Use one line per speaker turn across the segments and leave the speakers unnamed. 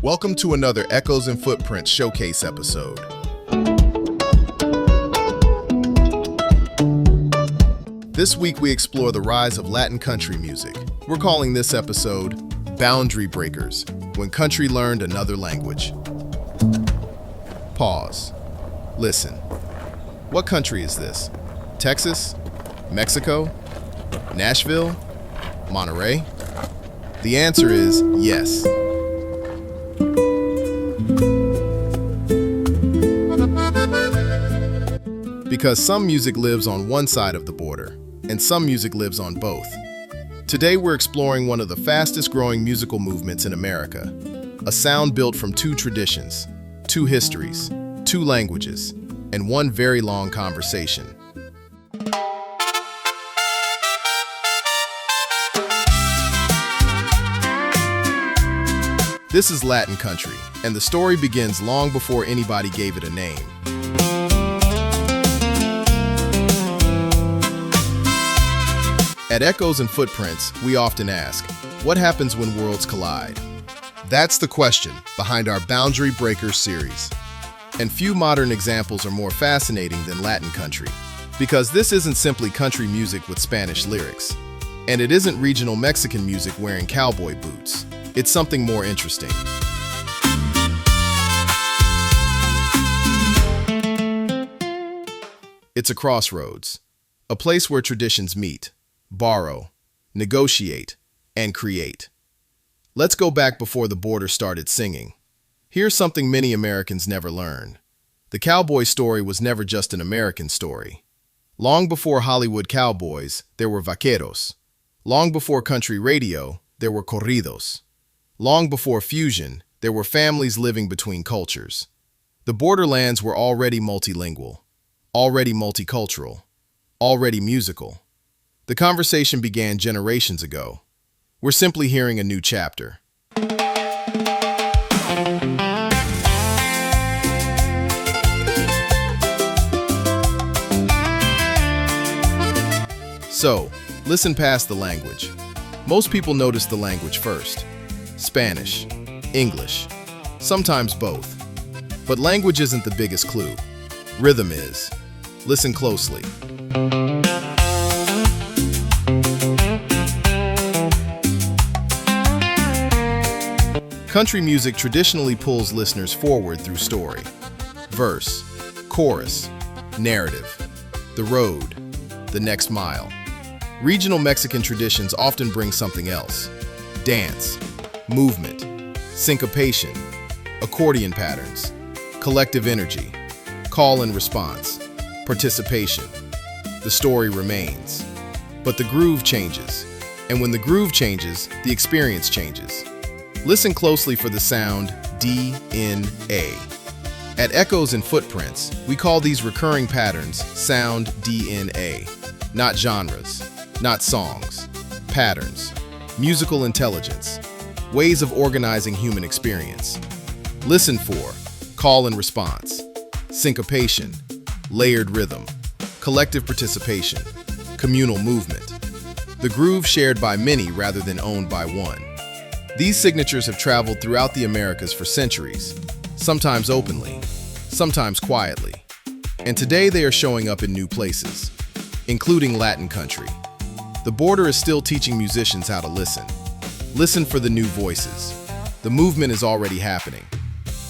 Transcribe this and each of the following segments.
Welcome to another Echoes and Footprints showcase episode. This week we explore the rise of Latin country music. We're calling this episode Boundary Breakers, when country learned another language. Pause. Listen. What country is this? Texas? Mexico? Nashville? Monterey? The answer is yes. Because some music lives on one side of the border, and some music lives on both. Today we're exploring one of the fastest growing musical movements in America, a sound built from two traditions, two histories, two languages, and one very long conversation. This is Latin country, and the story begins long before anybody gave it a name. At Echoes and Footprints, we often ask, what happens when worlds collide? That's the question behind our Boundary Breakers series. And few modern examples are more fascinating than Latin country, because this isn't simply country music with Spanish lyrics, and it isn't regional Mexican music wearing cowboy boots. It's something more interesting. It's a crossroads, a place where traditions meet, borrow, negotiate, and create. Let's go back before the border started singing. Here's something many Americans never learn. The cowboy story was never just an American story. Long before Hollywood cowboys, there were vaqueros. Long before country radio, there were corridos. Long before fusion, there were families living between cultures. The borderlands were already multilingual, already multicultural, already musical. The conversation began generations ago. We're simply hearing a new chapter. So, listen past the language. Most people notice the language first. Spanish, English, sometimes both. But language isn't the biggest clue. Rhythm is. Listen closely. Country music traditionally pulls listeners forward through story. Verse, chorus, narrative, the road, the next mile. Regional Mexican traditions often bring something else. Dance, movement, syncopation, accordion patterns, collective energy, call and response, participation. The story remains. But the groove changes. And when the groove changes, the experience changes. Listen closely for the sound D-N-A. At Echoes and Footprints, we call these recurring patterns sound DNA. Not genres, not songs, patterns, musical intelligence, ways of organizing human experience. Listen for call and response, syncopation, layered rhythm, collective participation, communal movement. The groove shared by many rather than owned by one. These signatures have traveled throughout the Americas for centuries, sometimes openly, sometimes quietly. And today they are showing up in new places, including Latin country. The border is still teaching musicians how to listen. Listen for the new voices. The movement is already happening.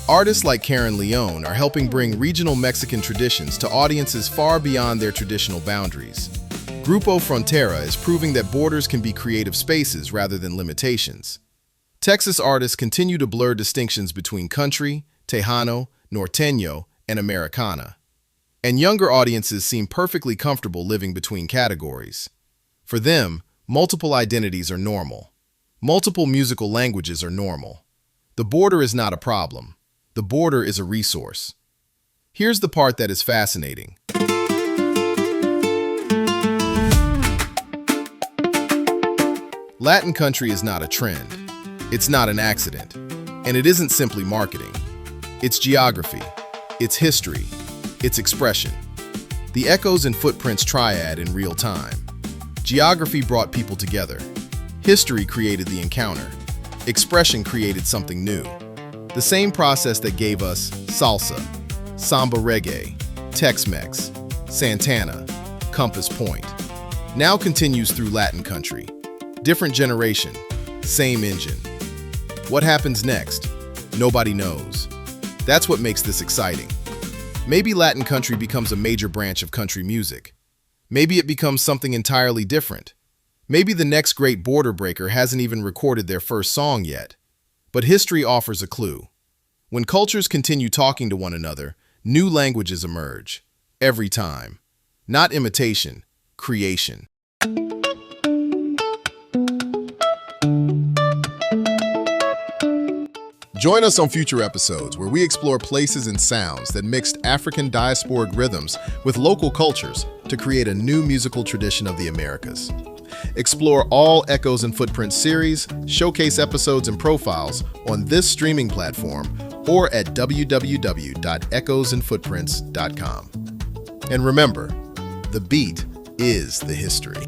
Artists like Carin León are helping bring regional Mexican traditions to audiences far beyond their traditional boundaries. Grupo Frontera is proving that borders can be creative spaces rather than limitations. Texas artists continue to blur distinctions between country, Tejano, Norteño, and Americana. And younger audiences seem perfectly comfortable living between categories. For them, multiple identities are normal. Multiple musical languages are normal. The border is not a problem. The border is a resource. Here's the part that is fascinating. Latin country is not a trend. It's not an accident. And it isn't simply marketing. It's geography. It's history. It's expression. The echoes and footprints triad in real time. Geography brought people together. History created the encounter. Expression created something new. The same process that gave us salsa, samba reggae, Tex-Mex, Santana, Compass Point, now continues through Latin country. Different generation, same engine. What happens next? Nobody knows. That's what makes this exciting. Maybe Latin country becomes a major branch of country music. Maybe it becomes something entirely different. Maybe the next great border breaker hasn't even recorded their first song yet. But history offers a clue. When cultures continue talking to one another, new languages emerge. Every time. Not imitation, creation. Join us on future episodes where we explore places and sounds that mixed African diasporic rhythms with local cultures to create a new musical tradition of the Americas. Explore all Echoes and Footprints series, showcase episodes and profiles on this streaming platform or at www.echoesandfootprints.com. And remember, the beat is the history.